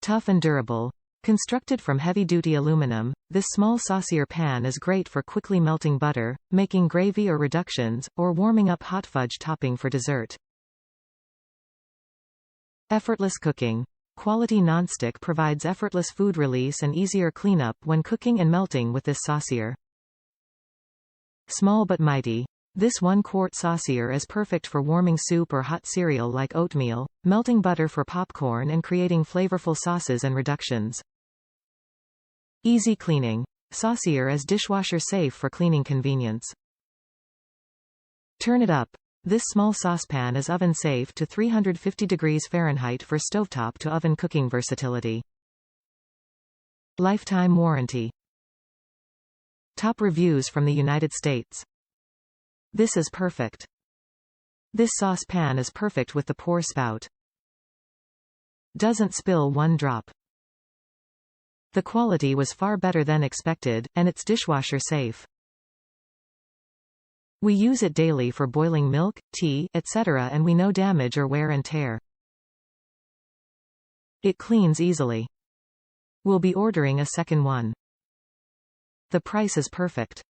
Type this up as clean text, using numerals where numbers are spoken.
Tough and durable. Constructed from heavy-duty aluminum, this small Saucier pan is great for quickly melting butter, making gravy or reductions, or warming up hot fudge topping for dessert. Effortless cooking. Quality nonstick provides effortless food release and easier cleanup when cooking and melting with this Saucier. Small but mighty. This 1-quart Saucier is perfect for warming soup or hot cereal like oatmeal, melting butter for popcorn and creating flavorful sauces and reductions. Easy cleaning. Saucier is dishwasher safe for cleaning convenience. Turn it up. This small saucepan is oven safe to 350 degrees Fahrenheit for stovetop to oven cooking versatility. Lifetime warranty. Top reviews from the United States. This is perfect. This saucepan is perfect with the pour spout. Doesn't spill one drop. The quality was far better than expected, and it's dishwasher safe. We use it daily for boiling milk, tea, etc., and we no damage or wear and tear. It cleans easily. We'll be ordering a second one. The price is perfect.